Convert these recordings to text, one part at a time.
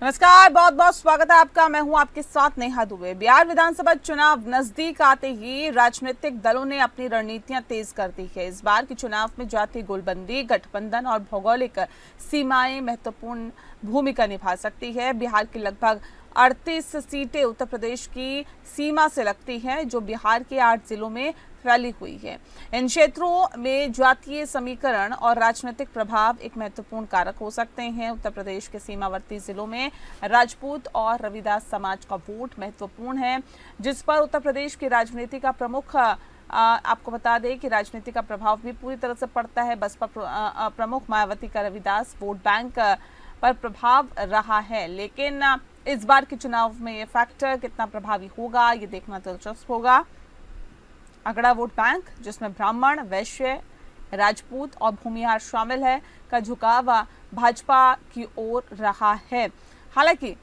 नमस्कार, बहुत बहुत स्वागत है आपका। मैं हूं आपके साथ नेहा दुबे। बिहार विधानसभा चुनाव नजदीक आते ही राजनीतिक दलों ने अपनी रणनीतियां तेज कर दी है। इस बार के चुनाव में जातीय गोलबंदी, गठबंधन और भौगोलिक सीमाएं महत्वपूर्ण भूमिका निभा सकती है। बिहार की लगभग 38 सीटें उत्तर प्रदेश की सीमा से लगती हैं, जो बिहार के 8 जिलों में फैली हुई है। इन क्षेत्रों में जातीय समीकरण और राजनीतिक प्रभाव एक महत्वपूर्ण कारक हो सकते हैं। उत्तर प्रदेश के सीमावर्ती जिलों में राजपूत और रविदास समाज का वोट महत्वपूर्ण है, जिस पर उत्तर प्रदेश की राजनीति का प्रमुख आपको बता दें कि राजनीति का प्रभाव भी पूरी तरह से पड़ता है। बसपा प्रमुख मायावती का रविदास वोट बैंक पर प्रभाव रहा है, लेकिन इस बार के चुनाव में ये फैक्टर कितना प्रभावी होगा, ये देखना दिलचस्प होगा। अगड़ा वोट बैंक, जिसमें ब्राह्मण, वैश्य, राजपूत और भूमिहार शामिल है, का झुकाव भाजपा की ओर रहा है। हालांकि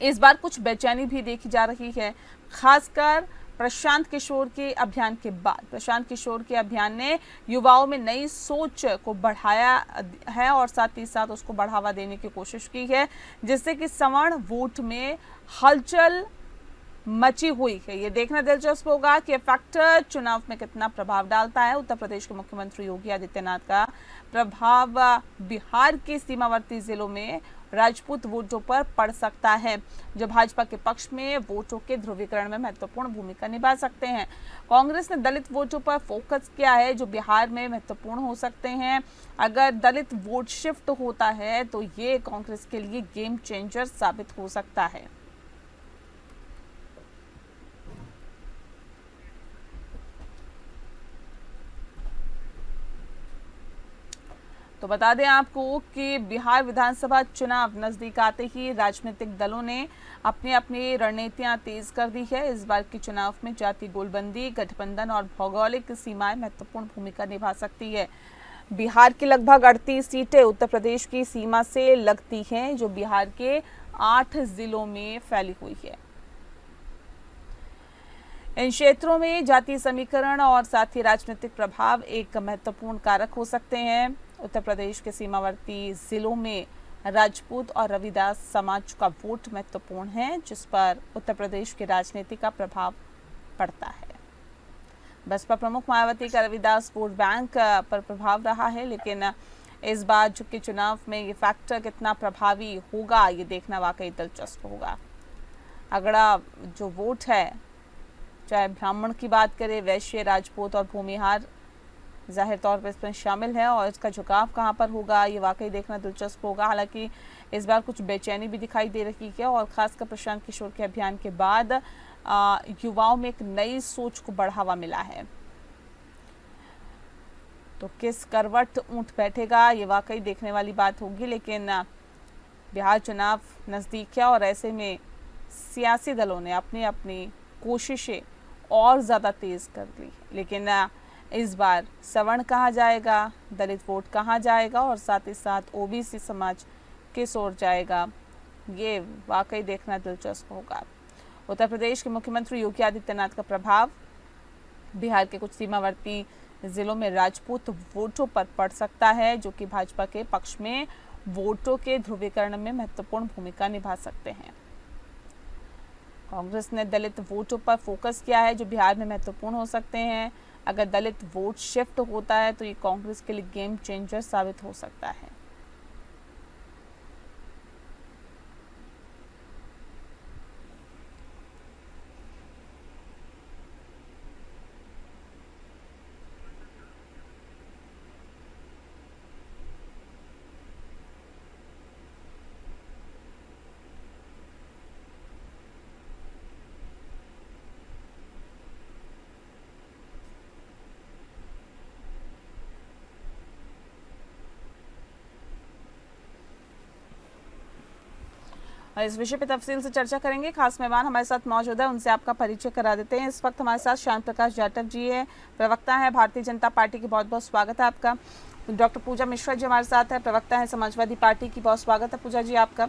इस बार कुछ बेचैनी भी देखी जा रही है, खासकर प्रशांत किशोर के अभियान के बाद। प्रशांत किशोर के अभियान ने युवाओं में नई सोच को बढ़ाया है और साथ ही साथ उसको बढ़ावा देने की कोशिश की है, जिससे कि सवर्ण वोट में हलचल मची हुई है। ये देखना दिलचस्प होगा कि फैक्टर चुनाव में कितना प्रभाव डालता है। उत्तर प्रदेश के मुख्यमंत्री योगी आदित्यनाथ का प्रभाव बिहार के सीमावर्ती जिलों में राजपूत वोटों पर पड़ सकता है, जो भाजपा के पक्ष में वोटों के ध्रुवीकरण में महत्वपूर्ण भूमिका निभा सकते हैं। कांग्रेस ने दलित वोटों पर फोकस किया है, जो बिहार में महत्वपूर्ण हो सकते हैं। अगर दलित वोट शिफ्ट होता है तो ये कांग्रेस के लिए गेम चेंजर साबित हो सकता है। तो बता दें आपको कि बिहार विधानसभा चुनाव नजदीक आते ही राजनीतिक दलों ने अपनी अपनी रणनीतियां तेज कर दी है। इस बार के चुनाव में जातीय गोलबंदी, गठबंधन और भौगोलिक सीमाएं महत्वपूर्ण भूमिका निभा सकती है। बिहार की लगभग 38 सीटें उत्तर प्रदेश की सीमा से लगती हैं, जो बिहार के 8 जिलों में फैली हुई है। इन क्षेत्रों में जातीय समीकरण और साथ ही राजनीतिक प्रभाव एक महत्वपूर्ण कारक हो सकते हैं। उत्तर प्रदेश के सीमावर्ती जिलों में राजपूत और रविदास समाज का वोट महत्वपूर्ण है, जिस पर उत्तर प्रदेश की राजनीति का प्रभाव पड़ता है। बसपा प्रमुख मायावती का रविदास वोट बैंक पर प्रभाव रहा है, लेकिन इस बार के चुनाव में ये फैक्टर कितना प्रभावी होगा, ये देखना वाकई दिलचस्प होगा। अगड़ा जो वोट है, चाहे ब्राह्मण की बात करें, वैश्य, राजपूत और भूमिहार जाहिर तौर पर इसमें शामिल है, और इसका झुकाव कहां पर होगा, ये वाकई देखना दिलचस्प होगा। हालांकि इस बार कुछ बेचैनी भी दिखाई दे रही है, और खासकर प्रशांत किशोर के अभियान के बाद युवाओं में एक नई सोच को बढ़ावा मिला है। तो किस करवट ऊंट बैठेगा, ये वाकई देखने वाली बात होगी। लेकिन बिहार चुनाव नज़दीक है और ऐसे में सियासी दलों ने अपनी अपनी कोशिशें और ज़्यादा तेज़ कर दी। लेकिन इस बार सवर्ण कहाँ जाएगा, दलित वोट कहाँ जाएगा और साथ ही साथ ओबीसी समाज किस ओर जाएगा, ये वाकई देखना दिलचस्प होगा। उत्तर प्रदेश के मुख्यमंत्री योगी आदित्यनाथ का प्रभाव बिहार के कुछ सीमावर्ती जिलों में राजपूत वोटों पर पड़ सकता है, जो कि भाजपा के पक्ष में वोटों के ध्रुवीकरण में महत्वपूर्ण भूमिका निभा सकते हैं। कांग्रेस ने दलित वोटों पर फोकस किया है, जो बिहार में महत्वपूर्ण हो सकते हैं। अगर दलित वोट शिफ्ट होता है तो ये कांग्रेस के लिए गेम चेंजर साबित हो सकता है। और इस विषय पर तफसील से चर्चा करेंगे। खास मेहमान हमारे साथ मौजूद है, उनसे आपका परिचय करा देते हैं। इस वक्त हमारे साथ श्याम प्रकाश जाटव जी है, प्रवक्ता है भारतीय जनता पार्टी की। बहुत बहुत स्वागत है आपका। डॉक्टर पूजा मिश्रा जी हमारे साथ है, प्रवक्ता है समाजवादी पार्टी की। बहुत स्वागत है पूजा जी आपका।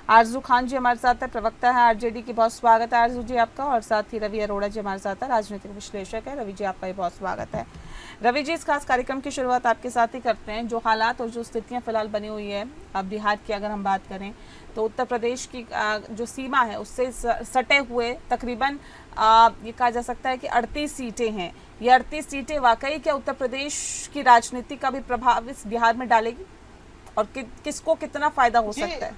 आरजू खान जी हमारे साथ है, प्रवक्ता है आरजेडी की। बहुत स्वागत है आरजू जी आपका। और साथ ही रवि अरोड़ा जी हमारे साथ है, राजनीतिक विश्लेषक है। रवि जी आपका भी बहुत स्वागत है। रवि जी, इस खास कार्यक्रम की शुरुआत आपके साथ ही करते हैं। जो हालात और जो स्थितियां फिलहाल बनी हुई है, अब बिहार की अगर हम बात करें तो उत्तर प्रदेश की जो सीमा है उससे सटे हुए तकरीबन ये कहा जा सकता है कि 38 सीटें हैं। ये 38 सीटें वाकई क्या उत्तर प्रदेश की राजनीति का भी प्रभाव इस बिहार में डालेगी, और किसको कितना फायदा हो सकता है?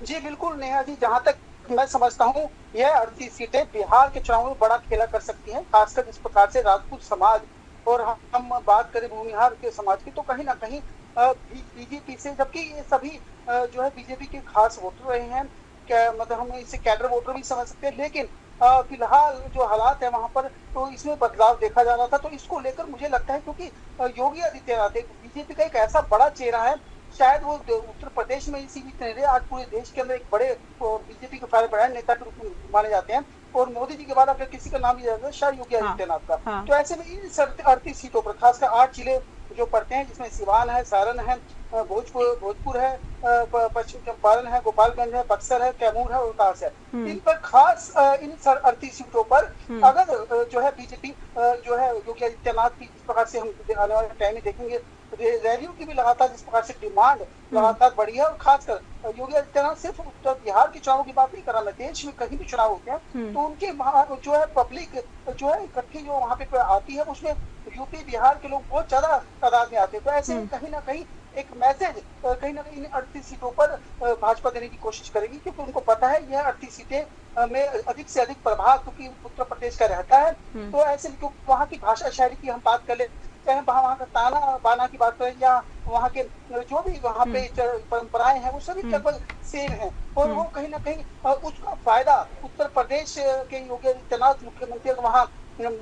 जी बिल्कुल नेहा जी, जहां तक मैं समझता हूँ यह 38 सीटें बिहार के चुनाव में बड़ा खेला कर सकती हैं। खासकर जिस प्रकार से राजपूत समाज और हम बात करें भूमिहार के समाज की, तो कहीं ना कहीं बीजेपी से, जबकि ये सभी जो है बीजेपी के खास वोटर रहे हैं, क्या मतलब हम इसे कैडर वोटर भी समझ सकते हैं। लेकिन फिलहाल जो हालात है वहां पर, तो इसमें बदलाव देखा जा रहा था। तो इसको लेकर मुझे लगता है, क्योंकि योगी आदित्यनाथ बीजेपी का एक ऐसा बड़ा चेहरा है, शायद वो उत्तर प्रदेश में ही सीमित नहीं रहे, आज पूरे देश के अंदर एक बड़े बीजेपी के फायर ब्रांड नेता के रूप में माने जाते हैं। और मोदी जी के बाद अगर किसी का नाम लिया जाता है शायद योगी आदित्यनाथ का। तो ऐसे में इन 38 सीटों पर खासकर 8 जिले जो पड़ते हैं, जिसमें सिवान है, सारण है, भोजपुर है, पश्चिम चंपारण है, गोपालगंज है, बक्सर है, कैमूर है, रोहतास है। इन पर खास इन 38 सीटों पर अगर जो है बीजेपी जो है योगी आदित्यनाथ की, जिस प्रकार से हम आने वाले टाइम में देखेंगे रैलियों की भी लगातार जिस प्रकार से डिमांड लगातार बढ़ी है। और खासकर योगी आदित्यनाथ सिर्फ उत्तर बिहार के चुनाव की बात नहीं कर रहा मैं, देश में कहीं भी चुनाव होते हैं तो उनके जो है पब्लिक जो है इकट्ठी जो वहाँ पे आती है, उसमें यूपी बिहार के लोग बहुत ज्यादा तादाद में आते हैं। तो ऐसे में कहीं ना कहीं एक मैसेज कहीं ना कहीं इन 38 सीटों पर भाजपा देने की कोशिश करेगी, क्योंकि उनको पता है यह 38 सीटें में अधिक से अधिक प्रभाव क्योंकि उत्तर प्रदेश का रहता है। तो ऐसे वहाँ की भाषा शैली की हम बात कर ले, चाहे वहाँ का ताना बाना की बात करें, या वहाँ के जो भी वहाँ पे परंपराएं हैं, वो सभी लगभग सेम है। और वो कहीं ना कहीं उसका फायदा उत्तर प्रदेश के योगी आदित्यनाथ मुख्यमंत्री वहाँ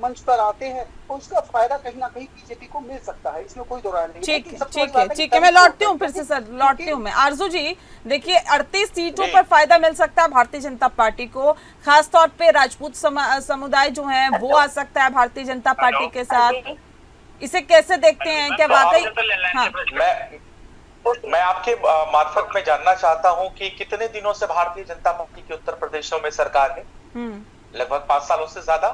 मंच पर आते हैं, और उसका फायदा कहीं ना कहीं बीजेपी को मिल सकता है, इसमें कोई दो राय नहीं। ठीक है, मैं लौटती हूँ फिर से सर, लौटती हूँ मैं। आरजू जी देखिए, 38 सीटों पर फायदा मिल सकता है भारतीय जनता पार्टी को, खासतौर पे राजपूत समुदाय जो है वो आ सकता है भारतीय जनता पार्टी के साथ। इसे कैसे देखते हैं, क्या वाकई? हाँ। मैं आपके मार्फत में जानना चाहता हूं कि कितने दिनों से भारतीय जनता पार्टी के उत्तर प्रदेशों में सरकार है? लगभग 5 सालों से ज्यादा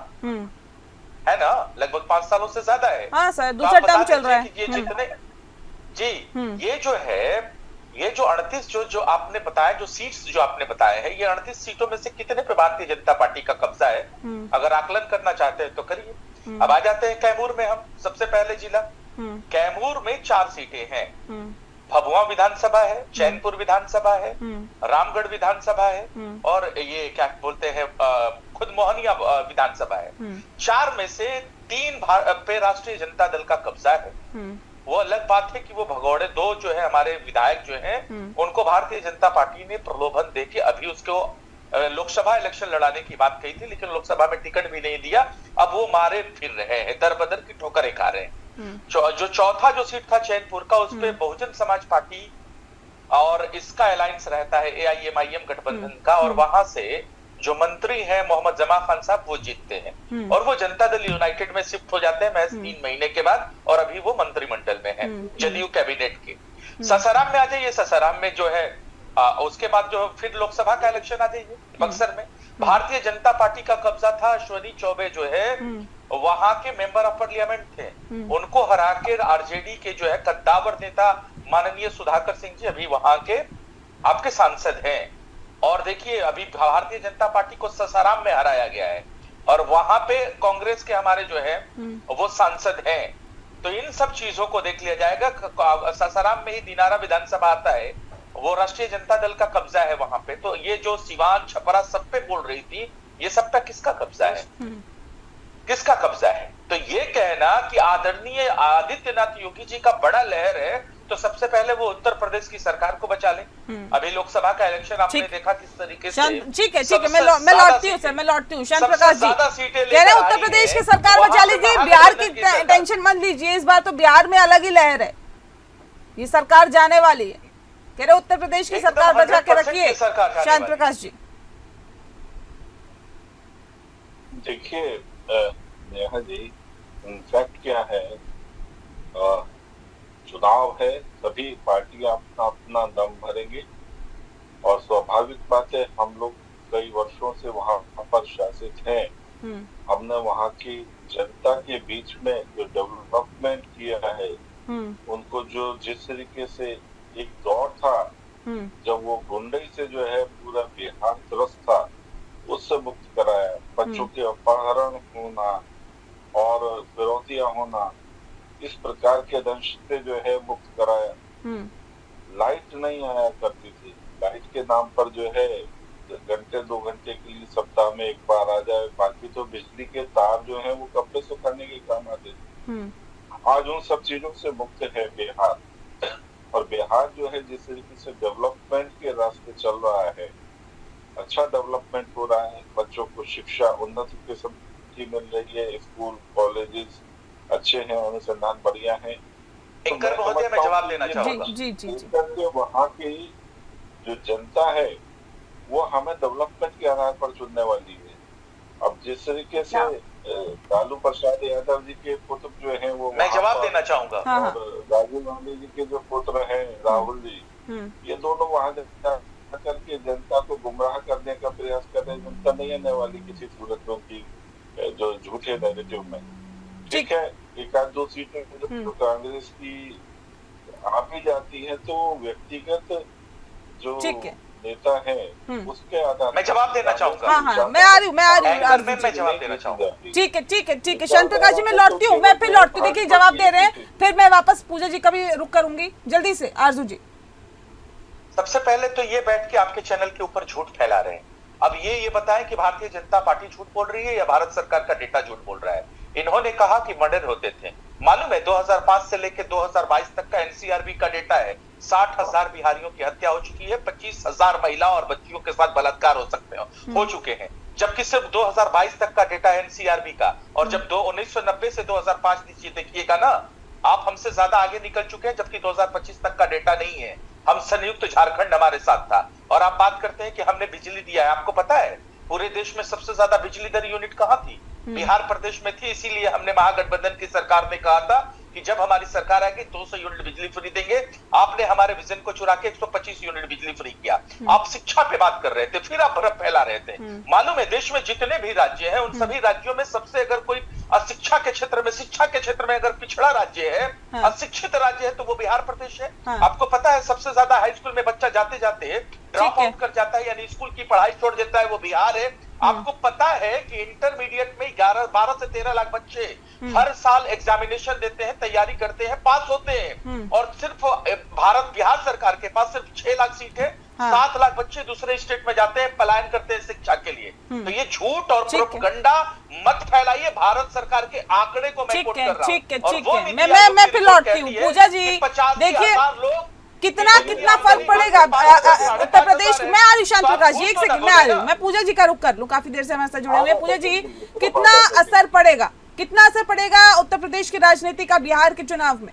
है ना, लगभग 5 सालों से ज्यादा है। हाँ सर, दूसरा टर्म चल रहा है। ये जितने ये जो है, ये जो 38 जो आपने बताया, जो सीट्स जो आपने बताया है, ये 38 सीटों में से कितने पे भारतीय जनता पार्टी का कब्जा है? अगर आकलन करना चाहते हैं तो करिए। अब आ जाते हैं कैमूर में, हम सबसे पहले जिला कैमूर में 4 सीटें हैं। भभुआ विधानसभा है, चैनपुर विधानसभा है, रामगढ़ विधानसभा है, और ये क्या बोलते हैं खुद मोहनिया विधानसभा है। 4 में से 3 पे राष्ट्रीय जनता दल का कब्जा है। वो अलग बात है कि वो भगौड़े 2 जो है हमारे विधायक जो हैं, उनको भारतीय जनता पार्टी ने प्रलोभन देके अभी उसको लोकसभा इलेक्शन लड़ाने की बात कही थी, लेकिन लोकसभा में टिकट भी नहीं दिया। अब वो मारे फिर रहे हैं, दर बदर की ठोकरें खा रहे हैं। जो चौथा जो सीट था चैनपुर का, उस पे बहुजन समाज पार्टी और इसका अलायंस रहता है AIMIM गठबंधन का, और वहां से जो मंत्री हैं मोहम्मद जमा खान साहब, वो जीतते हैं और वो जनता दल यूनाइटेड में शिफ्ट हो जाते हैं महज 3 महीने के बाद, और अभी वो मंत्रिमंडल में है जदयू कैबिनेट के। सासाराम में आ जाइए, सासाराम में जो है उसके बाद जो फिर लोकसभा का इलेक्शन आ जाइए, बक्सर में भारतीय जनता पार्टी का कब्जा था। अश्वनी चौबे जो है वहां के मेंबर ऑफ पार्लियामेंट थे, उनको हरा के आरजेडी के जो है कद्दावर नेता माननीय सुधाकर सिंह जी अभी वहां के आपके सांसद हैं। और देखिए अभी भारतीय जनता पार्टी को सासाराम में हराया गया है, और वहां पे कांग्रेस के हमारे जो है वो सांसद हैं। तो इन सब चीजों को देख लिया जाएगा। सासाराम में ही दिनारा विधानसभा आता है, वो राष्ट्रीय जनता दल का कब्जा है वहां पे। तो ये जो सिवान छपरा सब पे बोल रही थी, ये सब पे किसका कब्जा है? किसका कब्जा है? तो ये कहना कि आदरणीय आदित्यनाथ योगी जी का बड़ा लहर है, तो सबसे पहले वो उत्तर प्रदेश की सरकार को बचा ले। अभी लोकसभा का इलेक्शन आपने देखा किस तरीके से। ठीक है, मैं लौटती हूँ सर, मैं लौटती हूँ। श्याम प्रकाश जी कह रहे हैं उत्तर प्रदेश की सरकार बचा लीजिए, बिहार की टेंशन मत लीजिए, इस बार तो बिहार में अलग ही लहर है, ये सरकार जाने वाली है। कह रहे उत्तर प्रदेश की सरकार बचा के रखिए श्याम प्रकाश जी। देखिए नेहा जी, इनफैक्ट क्या है, चुनाव है, सभी पार्टियां अपना अपना दम भरेंगे, स्वाभाविक बात है, हम लोग कई वर्षों से वहाँ पर शासित हैं। हमने वहाँ की जनता के बीच में जो डेवलपमेंट किया है, उनको जो जिस तरीके से एक दौर था जब वो गुंडई से जो है पूरा बिहार त्रस्त था, उससे मुक्त कराया। बच्चों के अपहरण होना और फिरौतियां होना, इस प्रकार के दंश से जो है मुक्त कराया। लाइट नहीं आया करती थी, लाइट के नाम पर जो है घंटे 2 घंटे के लिए सप्ताह में एक बार आ जाए, बाकी तो बिजली के तार जो है वो कपड़े सुखाने के काम आते थे। आज उन सब चीजों से मुक्त है बिहार, और बिहार जो है जिस तरीके से डेवलपमेंट के रास्ते चल रहा है, अच्छा डेवलपमेंट हो रहा है। बच्चों को शिक्षा उन्नत किस्म की मिल रही है, स्कूल कॉलेजेस अच्छे हैं, अनुसंधान बढ़िया है। एंकर महोदय, मैं जवाब देना चाहूंगा। जी। वहाँ की जो जनता है वो हमें डेवलपमेंट के आधार पर चुनने वाली है। अब जिस तरीके से लालू प्रसाद यादव जी के पुत्र जो हैं वो, मैं जवाब देना चाहूंगा, और राजीव गांधी जी के जो पुत्र हैं राहुल जी, ये दोनों वहां करके जनता को गुमराह करने का प्रयास कर रहे हैं। जनता नहीं आने वाली किसी सूरत में उनकी जो झूठे नैरेटिव में। ठीक है, एक आध 2 सीटें जो कांग्रेस की आ भी जाती है तो व्यक्तिगत जो नेता है उसके आधार। मैं जवाब देना चाहूंगा। हाँ, मैं आ रही हूँ मैं जवाब देना चाहूंगा। ठीक है शांत प्रकाश जी, मैं लौटती हूँ, मैं फिर लौटती हूँ। देखिए जवाब दे रहे हैं, फिर मैं वापस पूजा जी का भी रुक करूंगी। जल्दी से आरजू जी। सबसे पहले तो ये बैठ के आपके चैनल के ऊपर झूठ फैला रहे हैं। अब ये बताएं कि भारतीय जनता पार्टी झूठ बोल रही है या भारत सरकार का डेटा झूठ बोल रहा है। इन्होंने कहा कि मर्डर होते थे, मालूम है 2005 से लेकर 2022 तक का एनसीआरबी का डेटा है। 60,000 बिहारियों की हत्या हो चुकी है, 25,000 महिला और बच्चियों के साथ बलात्कार हो चुके हैं, जबकि सिर्फ 2022 तक का डेटा एनसीआरबी का। और जब 1990 से 2005 नीचे देखिएगा ना, आप हमसे ज्यादा आगे निकल चुके हैं, जबकि 2025 तक का डेटा नहीं है। हम संयुक्त झारखंड हमारे साथ था। और आप बात करते हैं कि हमने बिजली दिया है। आपको पता है पूरे देश में सबसे ज्यादा बिजली दर यूनिट कहां थी? बिहार प्रदेश में थी। इसीलिए हमने महागठबंधन की सरकार ने कहा था कि जब हमारी सरकार आएगी 200 यूनिट बिजली फ्री देंगे। आपने हमारे विजन को चुरा के 125 यूनिट बिजली फ्री किया। आप शिक्षा पे बात कर रहे थे, फिर आप भ्रम फैला रहे थे। मालूम है देश में जितने भी राज्य हैं उन सभी राज्यों में सबसे अगर कोई शिक्षा के क्षेत्र में अगर पिछड़ा राज्य है, अशिक्षित राज्य है, तो वो बिहार प्रदेश है। आपको पता है सबसे ज्यादा हाई स्कूल में बच्चा जाते जाते ड्रॉप आउट कर जाता है, यानी स्कूल की पढ़ाई छोड़ देता है, वो बिहार है। आपको पता है कि इंटरमीडिएट में 12 से 13 लाख बच्चे हर साल एग्जामिनेशन देते हैं, तैयारी करते हैं, पास होते हैं। और सिर्फ बिहार सरकार के पास सिर्फ 6 लाख सीट है। 7 लाख बच्चे दूसरे स्टेट में जाते हैं, पलायन करते हैं शिक्षा के लिए। तो ये झूठ और प्रोपगंडा मत फैलाइए। भारत सरकार के आंकड़े को मैं कोट कर रहा हूं। ठीक है, मैं फिर लौटती हूँ। पूजा जी देखिए कितना फर्क पड़ेगा उत्तर प्रदेश में। आ रही शांत प्रकाश जी, 1 सेकंड में आ रही हूँ। मैं पूजा जी का रुख कर लूं, काफी देर से हमारे साथ जुड़े हुए हैं। पूजा जी, कितना असर पड़ेगा उत्तर प्रदेश की राजनीति का बिहार के चुनाव में?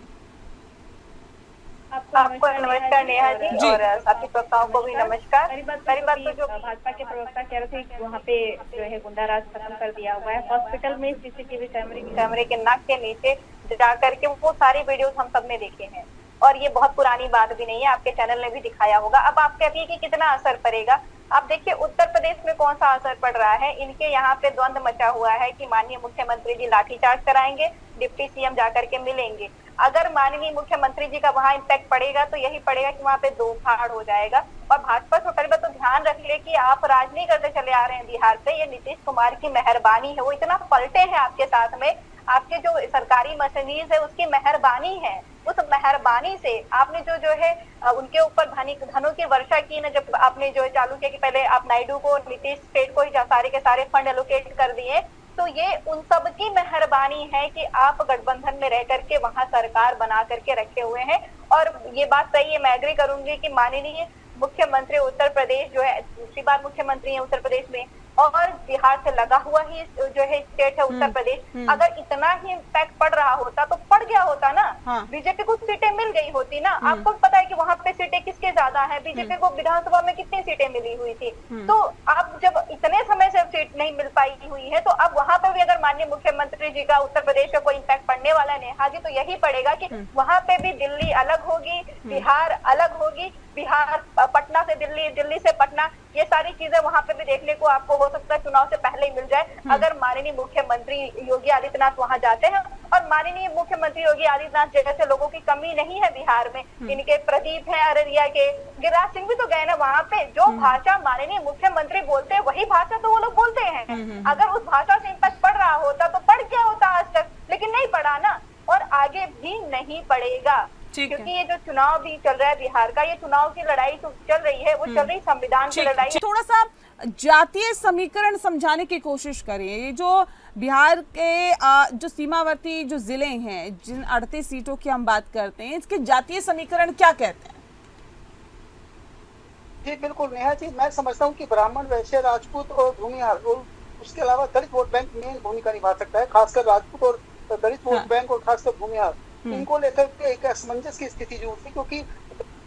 आपको नमस्कार नेहा जी, और साथी प्रवक्ताओं को भी नमस्कार। पहली बात तो जो भाजपा के प्रवक्ता कह रहे थे कि वहाँ पे जो है गुंडा राज खत्म कर दिया हुआ है। हॉस्पिटल में सीसीटीवी कैमरे के नाक के नीचे जा करके वो सारी वीडियोस हम सब ने देखे हैं, और ये बहुत पुरानी बात भी नहीं है, आपके चैनल ने भी दिखाया होगा। अब आप कहती है कि कितना असर पड़ेगा। आप देखिए उत्तर प्रदेश में कौन सा असर पड़ रहा है। इनके यहाँ पे द्वंद मचा हुआ है कि माननीय मुख्यमंत्री जी लाठीचार्ज कराएंगे, डिप्टी सीएम जाकर के मिलेंगे। अगर माननीय मुख्यमंत्री जी का वहाँ इम्पैक्ट पड़ेगा तो यही पड़ेगा कि वहाँ पे दो फाड़ हो जाएगा। और भाजपा से पहले तो ध्यान रख ले कि आप राज नहीं करते चले आ रहे हैं बिहार पे, ये नीतीश कुमार की मेहरबानी है। वो इतना पलटे हैं आपके साथ में, आपके जो सरकारी मशीनरीज है उसकी मेहरबानी है। उस मेहरबानी से आपने जो है उनके ऊपर धनों की वर्षा की ना, जब आपने जो चालू किया कि पहले आप नायडू को, नीतीश स्टेट को ही सारे के सारे फंड एलोकेट कर दिए, तो ये उन सब की मेहरबानी है कि आप गठबंधन में रह करके वहां सरकार बना करके रखे हुए हैं। और ये बात सही है, मैं एग्री करूंगी कि माननीय मुख्यमंत्री उत्तर प्रदेश जो है दूसरी बार मुख्यमंत्री है उत्तर प्रदेश में, और बिहार से लगा हुआ ही जो है स्टेट है उत्तर प्रदेश। अगर इतना ही इम्पैक्ट पड़ रहा होता तो पड़ गया होता ना। बीजेपी को सीटें मिल गई होती ना। आपको पता है कि वहां पे सीटें किसके ज्यादा है, बीजेपी को विधानसभा में कितनी सीटें मिली हुई थी। तो अब जब इतने समय से सीट नहीं मिल पाई हुई है, तो अब वहां पे भी अगर माननीय मुख्यमंत्री जी का उत्तर प्रदेश का कोई इम्पैक्ट पड़ने वाला है नेहा जी, तो यही पड़ेगा कि वहां पे भी दिल्ली अलग होगी, बिहार अलग होगी। बिहार, पटना से दिल्ली, दिल्ली से पटना, ये सारी चीजें वहां पे भी देखने को आपको हो सकता है चुनाव से पहले ही मिल जाए अगर माननीय मुख्यमंत्री योगी आदित्यनाथ वहां जाते हैं। और माननीय मुख्यमंत्री योगी आदित्यनाथ जैसे लोगों की कमी नहीं है बिहार में, इनके प्रदीप है अररिया के, गिरिराज सिंह भी तो गए ना वहां पे। जो भाषा माननीय मुख्यमंत्री बोलते हैं वही भाषा तो वो लोग बोलते हैं। अगर उस भाषा से इम्पैक्ट पड़ रहा होता तो पढ़ क्या होता आज तक, लेकिन नहीं पढ़ा ना, और आगे भी नहीं पड़ेगा, क्योंकि ये जो चुनाव भी चल रहा है बिहार का, ये चुनाव की लड़ाई तो चल रही है, वो चल रही संविधान की लड़ाई। थोड़ा सा जातीय समीकरण समझाने की कोशिश करें। ये जो बिहार के जो सीमावर्ती जो जिले हैं, जिन 38 सीटों की हम बात करते हैं, इसके जातीय समीकरण क्या कहते हैं? जी बिल्कुल नेहा जी, मैं समझता हूँ कि ब्राह्मण, वैश्य, राजपूत और भूमिहार और उसके अलावा दलित वोट बैंक मेन भूमिका निभा सकता है। खासकर राजपूत और दलित वोट बैंक और खासकर भूमिहार, इनको लेकर के एक असमंजस की स्थिति जो थी, क्योंकि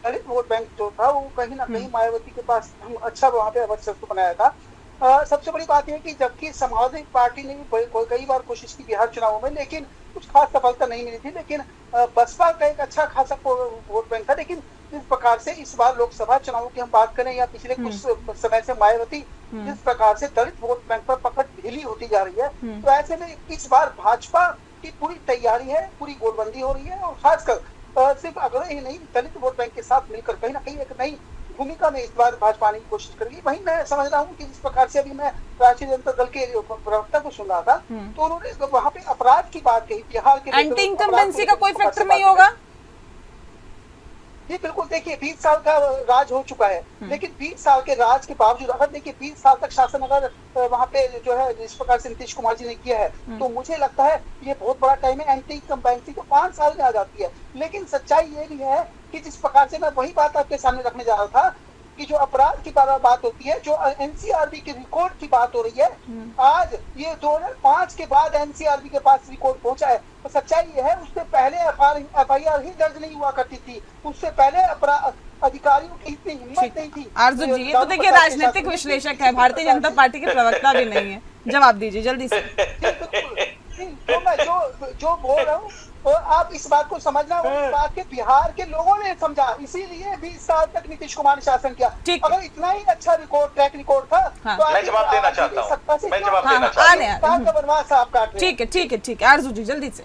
दलित वोट बैंक जो था वो कहीं ना कहीं मायावती के पास हम अच्छा वहाँ पे वर्चस्व बनाया था। सबसे बड़ी बात यह है कि जबकि समाजवादी पार्टी ने भी कई बार कोशिश की बिहार चुनावों में, लेकिन कुछ खास सफलता नहीं मिली थी। लेकिन बसपा का एक अच्छा खासा वोट बैंक था। लेकिन जिस प्रकार से इस बार लोकसभा चुनावों की हम बात करें या पिछले कुछ समय से मायावती जिस प्रकार से दलित वोट बैंक पर पकड़ ढीली होती जा रही है, तो ऐसे में इस बार भाजपा की पूरी तैयारी है, पूरी गोलबंदी हो रही है। और खासकर सिर्फ अगर ही नहीं, दलित वोट बैंक के साथ मिलकर कहीं ना कहीं एक नई भूमिका में इस बार भाजपा आने की कोशिश करेगी। वहीं मैं समझ रहा हूँ कि जिस प्रकार से अभी मैं राष्ट्रीय जनता दल के प्रवक्ता को सुन रहा था, तो उन्होंने वहाँ पे अपराध की बात कही, बिहार के एंटी इनकम्बेंसी का कोई फैक्टर नहीं होगा? जी बिल्कुल, देखिए 20 साल का राज हो चुका है, लेकिन 20 साल के राज के बावजूद अगर देखिए 20 साल तक शासन अगर वहाँ पे जो है जिस प्रकार से नीतीश कुमार जी ने किया है, तो मुझे लगता है ये बहुत बड़ा टाइम है। एंटी इनकम्बेंसी तो 5 साल में आ जाती है। लेकिन सच्चाई ये भी है कि जिस प्रकार से मैं वही बात आपके सामने रखने जा रहा था कि जो अपराध की बात होती है, जो एनसीआरबी के रिकॉर्ड की बात हो रही है, आज ये 2005 के बाद एनसीआरबी के पास रिकॉर्ड पहुंचा है। तो सच्चाई ये है, उससे पहले एफआईआर ही दर्ज नहीं हुआ करती थी, उससे पहले अधिकारियों की इतनी हिम्मत नहीं थी। आरजू जी, ये तो देखिए राजनीतिक विश्लेषक है, भारतीय जनता पार्टी के प्रवक्ता भी नहीं है। जवाब दीजिए जल्दी से। तो मैं जो बोल रहा हूँ, तो आप इस बात को समझना, उस बात के बिहार के लोगों ने समझा, इसीलिए 20 साल तक नीतीश कुमार ने शासन किया। अगर इतना ही अच्छा ट्रैक रिकॉर्ड था, तो मैं जवाब देना चाहता हूँ, मैं जवाब देना चाहता हूँ। बनवास आप काट रहे हैं। ठीक है आरजू जी जल्दी से।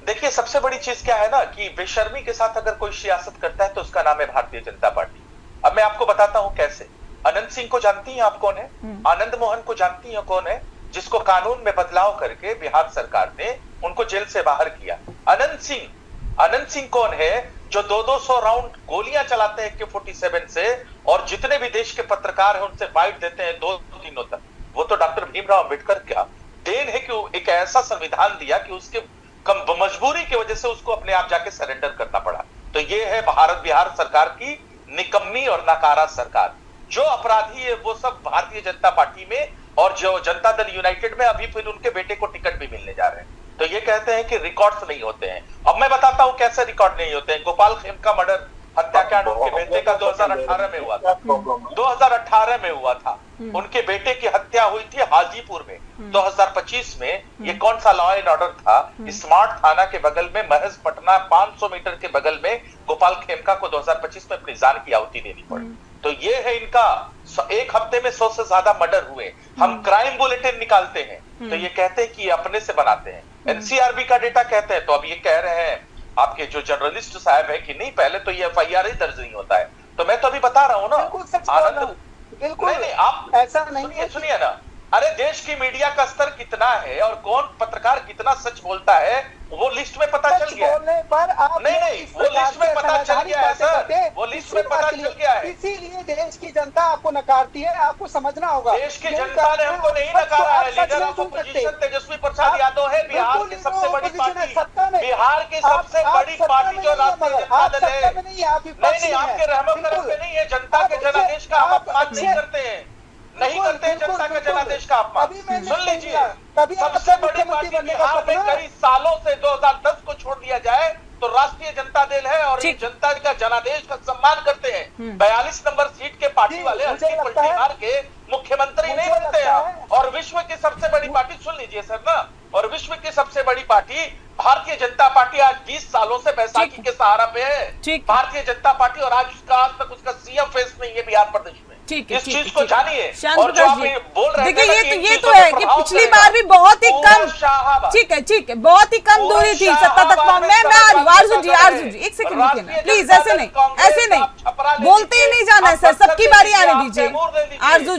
देखिए सबसे बड़ी चीज क्या है ना कि बेशर्मी के साथ अगर कोई सियासत करता है तो उसका नाम है भारतीय जनता पार्टी। अब मैं आपको बताता हूं कैसे। अनंत सिंह को जानती हैं आप कौन है? आनंद मोहन को जानती हैं कौन है? जिसको कानून में बदलाव करके बिहार सरकार ने उनको जेल से बाहर किया। अनंत सिंह कौन है? जो 200 राउंड गोलियां चलाते हैं AK-47 से, और जितने भी देश के पत्रकार हैं उनसे फाइट देते हैं 2 दिनों तक। वो तो डॉक्टर भीमराव अंबेडकर क्या देन है कि एक ऐसा संविधान दिया कि उसके मजबूरी की वजह से उसको अपने आप जाके सरेंडर करना पड़ा। तो ये है भारत बिहार सरकार की निकम्मी और नाकारा सरकार। जो अपराधी है वो सब भारतीय जनता पार्टी में, और जो जनता दल यूनाइटेड में अभी फिर उनके बेटे को टिकट भी मिलने जा रहे हैं। तो ये कहते हैं कि रिकॉर्ड्स नहीं होते हैं। अब मैं बताता हूं कैसे रिकॉर्ड नहीं होते हैं। गोपाल खेमका मर्डर हत्याकांड उनके बेटे का 2018 में हुआ था। 2018 में हुआ था। उनके बेटे की हत्या हुई थी हाजीपुर में 2025 में। ये कौन सा लॉ एंड ऑर्डर था? स्मार्ट थाना के बगल में, महज पटना 500 मीटर के बगल में गोपाल खेमका को 2025 में अपनी जान की आहुति देनी पड़ी। तो ये है इनका, एक हफ्ते में 100 से ज्यादा मर्डर हुए। हम क्राइम बुलेटिन निकालते हैं तो ये कहते हैं कि अपने से बनाते हैं। एनसीआरबी का डेटा कहते हैं, तो अब ये कह रहे हैं आपके जो जर्नलिस्ट साहब है कि नहीं पहले तो ये एफआईआर ही दर्ज नहीं होता है। तो मैं तो अभी बता रहा हूँ ना, बिल्कुल नहीं आप ऐसा नहीं सुनिए ना। अरे देश की मीडिया का स्तर कितना है और कौन पत्रकार कितना सच बोलता है वो लिस्ट में पता चल गया। नहीं वो लिस्ट में पता चल गया है सर, वो लिस्ट में पता चल गया है। इसीलिए देश की जनता आपको नकारती है, आपको समझना होगा। देश की जनता ने हमको नहीं नकारा है। Leader of opposition Tejashwi Prasad Yadav है, बिहार की सबसे बड़ी पार्टी, बिहार की सबसे बड़ी पार्टी जो राष्ट्रीय जनता दल है। नहीं आपके रहमत करम पे नहीं है, जनता के जनादेश का हम अपमान नहीं करते हैं, नहीं करते हैं जनता के जनादेश का अपमान। सुन लीजिए, सबसे बड़ी पार्टी बिहार में कई सालों से 2010 को छोड़ दिया जाए तो राष्ट्रीय जनता दल है, और ये जनता का जनादेश का सम्मान करते हैं। 42 नंबर सीट के पार्टी वाले हल्की पलटी बिहार के मुख्यमंत्री नहीं बनते हैं। और विश्व की सबसे बड़ी पार्टी, सुन लीजिए सर ना, और विश्व की सबसे बड़ी पार्टी भारतीय जनता पार्टी आज 20 सालों से बैसाखी के सहारा पे है। भारतीय जनता पार्टी, और आज तक उसका सीएम फेस नहीं है बिहार प्रदेश में। इस चीज को जानिए। और जो आप बोल रहे हैं, देखिए ये तो है कि पिछली बार भी बहुत ही कम, ठीक है, बहुत ही कम दूरी थी सत्ता तक पहुंचने में। आरजू जी एक सेकंड रुकिए ना प्लीज, ऐसे नहीं बोलते ही नहीं जाना है सर, सबकी बारी आने दीजिए। आरजू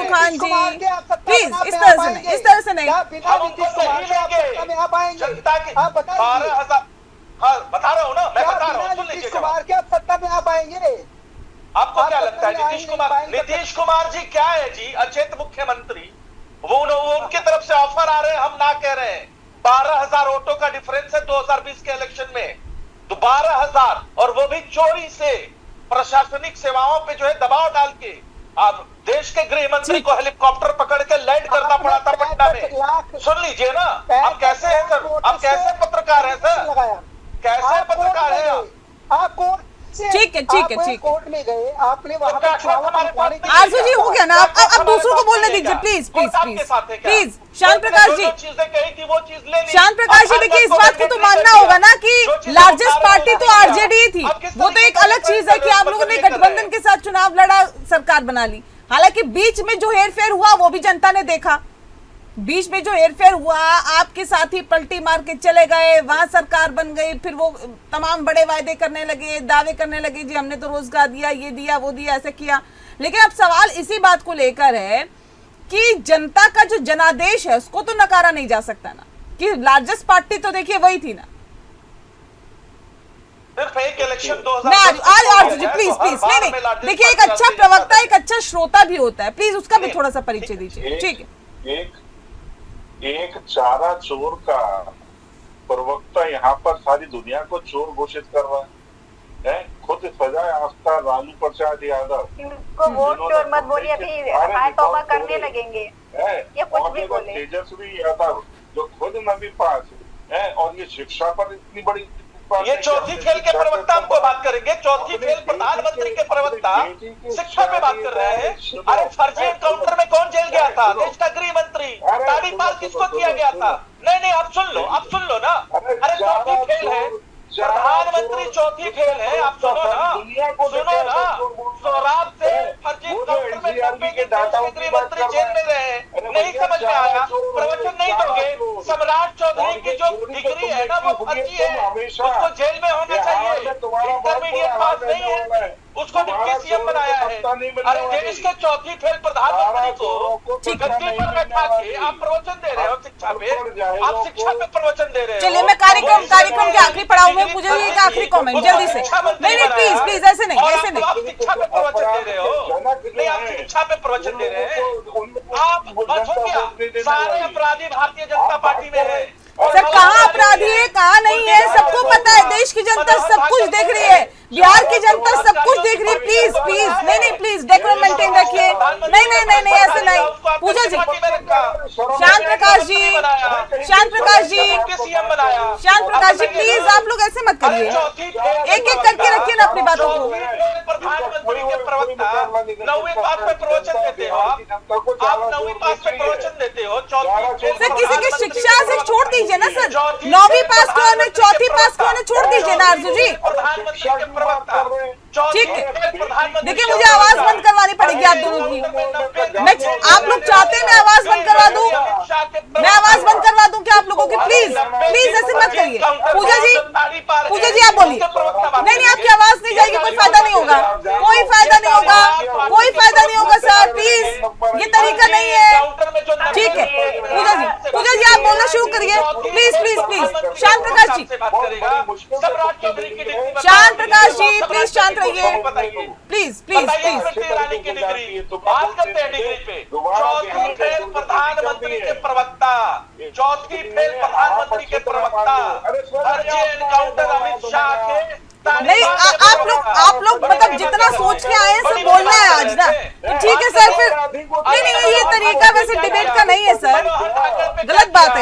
खान जी प्लीज, इस तरह से नहीं। बता रहा हूँ ना, मैं बता रहा हूँ, सुन लीजिए। क्या आप सत्ता में आ पाएंगे? आपको क्या लगता है नीतीश कुमार जी क्या है जी? अचेत मुख्यमंत्री, वो उनके तरफ से ऑफर आ रहे हैं, हम ना कह रहे हैं। 12,000 वोटों का डिफरेंस है 2020 के इलेक्शन में, तो 12,000, और वो भी चोरी से, प्रशासनिक सेवाओं पे जो है दबाव डाल के। आप देश के गृह मंत्री को हेलीकॉप्टर पकड़ के लैंड करना पड़ा था पटना में। सुन लीजिए ना, आप कैसे हैं सर, आप कैसे पत्रकार हैं सर, कैसे पत्रकार हैं आप? ठीक है कोर्ट में गए, आपने वहां पर आरजू जी हो गया ना, अब दूसरों को बोलने दीजिए प्लीज। शांत प्रकाश जी, देखिए इस बात को तो मानना होगा ना कि लार्जेस्ट पार्टी तो आरजेडी ही थी। वो तो एक अलग चीज है कि आप लोगों ने गठबंधन के साथ चुनाव लड़ा, सरकार बना ली। हालांकि बीच में जो हेरफेर हुआ वो भी जनता ने देखा। बीच में जो हेरफेर हुआ, आपके साथी पलटी मार के चले गए, वहां सरकार बन गई, फिर वो तमाम बड़े वायदे करने लगे, दावे करने लगे, जी हमने तो रोजगार दिया, ये दिया, वो दिया, ऐसे किया। लेकिन अब सवाल इसी बात को लेकर है कि जनता का जो जनादेश है उसको तो नकारा नहीं जा सकता ना, कि लार्जेस्ट पार्टी तो देखिए वही थी ना। सिर्फ इलेक्शन प्लीज नहीं, देखिए एक अच्छा प्रवक्ता, एक अच्छा श्रोता भी होता है, प्लीज उसका भी थोड़ा सा परिचय दीजिए। ठीक है, एक चारा चोर का प्रवक्ता यहाँ पर सारी दुनिया को चोर घोषित कर रहा है। खुद सजा याफ्ता लालू प्रसाद यादव को वोट चोर मत बोलिए, अभी हाय तौबा करने लगेंगे। ये कुछ भी बोले। तेजस्वी यादव जो खुद नबी पास है, और ये शिक्षा पर इतनी बड़ी, ये चौथी फेल के प्रवक्ता हमको बात करेंगे। चौथी फेल प्रधानमंत्री के प्रवक्ता शिक्षा पे बात कर रहे हैं। अरे फर्जी एनकाउंटर में कौन जेल गया था? देश का गृह मंत्री। दाढ़ी पाल किसको किया गया था? नहीं, आप सुन लो ना। अरे चौथी फेल है प्रधानमंत्री, चौथी फेल है। आप सुनो ना, शराब से फर्जी एनकाउंटर में गृह मंत्री जेल में रहे, नहीं समझ में आया? प्रवचन नहीं दोगे? सम्राट चौधरी की जो डिग्री है ना वो फर्जी है, उसको जेल में होना चाहिए। इंटरमीडिएट पास नहीं है, उसको डिप्टी सीएम बनाया है। अरे देश के चौथी फेल प्रधानमंत्री को गद्दी पर बैठा के आप प्रवचन दे रहे हो शिक्षा पे, आप शिक्षा पे प्रवचन दे रहे हो। चलिए मैं कार्यक्रम के आखिरी पड़ाव में, मुझे एक आखिरी कमेंट जल्दी से। नहीं प्लीज ऐसे नहीं। आप शिक्षा पे प्रवचन दे रहे हो, नहीं आप शिक्षा पे प्रवचन दे रहे हैं। आप सारे अपराधी भारतीय जनता पार्टी में है। सर कहाँ अपराधी है, कहाँ नहीं है, सबको पता है। देश की जनता सब कुछ देख रही है, बिहार की जनता सब कुछ देख रही है। प्लीज नहीं प्लीज डेकोरम मेंटेन रखिए। नहीं ऐसे नहीं। पूजा जी, शांत प्रकाश जी प्लीज आप लोग ऐसे मत करिए, एक एक करके रखिए ना अपनी बातों को। प्रधानमंत्री के प्रवक्ता 9वीं पास पे प्रवचन देते हो आप 9वीं पास पे प्रवचन देते हो। सर किसी की शिक्षा से छोड़ दीजिए ना सर, 9वीं पास कौन है, चौथी पास कौन है, छोड़ दीजिए ना आरजू जी। प्रधानमंत्री के प्रवक्ता ठीक है, देखिए मुझे आवाज बंद करवानी पड़ेगी आप दोनों की। आप लोग चाहते हैं मैं आवाज बंद करवा दूं? मैं आवाज बंद करवा दूं क्या आप लोगों की? प्लीज ऐसे मत करिए। पूजा जी आप बोलिए। नहीं आपकी आवाज नहीं जाएगी, कोई फायदा नहीं होगा सर, प्लीज ये तरीका नहीं है। ठीक है पूजा जी आप बोलना शुरू करिए प्लीज। शांत प्रकाश जी प्लीज शांत रहिए प्लीज। रानी की डिग्री बात करते हैं डिग्री पे। चौथी फेल प्रधानमंत्री के प्रवक्ता फर्जी एनकाउंटर अमित शाह के नहीं। आप लोग मतलब जितना सोच के आए हैं सब बोलना है आज ना, तो ठीक है सर फिर। नहीं ये तरीका वैसे डिबेट का नहीं है सर, गलत बात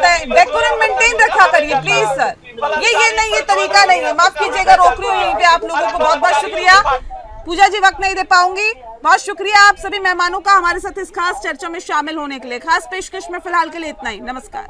है। डेकोरम मेंटेन रखा करिए प्लीज सर। ये तरीका नहीं है, माफ कीजिएगा रोक रही हूँ यहीं पे आप लोगों को। बहुत शुक्रिया। पूजा जी वक्त नहीं दे पाऊंगी, बहुत शुक्रिया आप सभी मेहमानों का हमारे साथ इस खास चर्चा में शामिल होने के लिए। खास पेशकश में फिलहाल के लिए इतना ही। नमस्कार।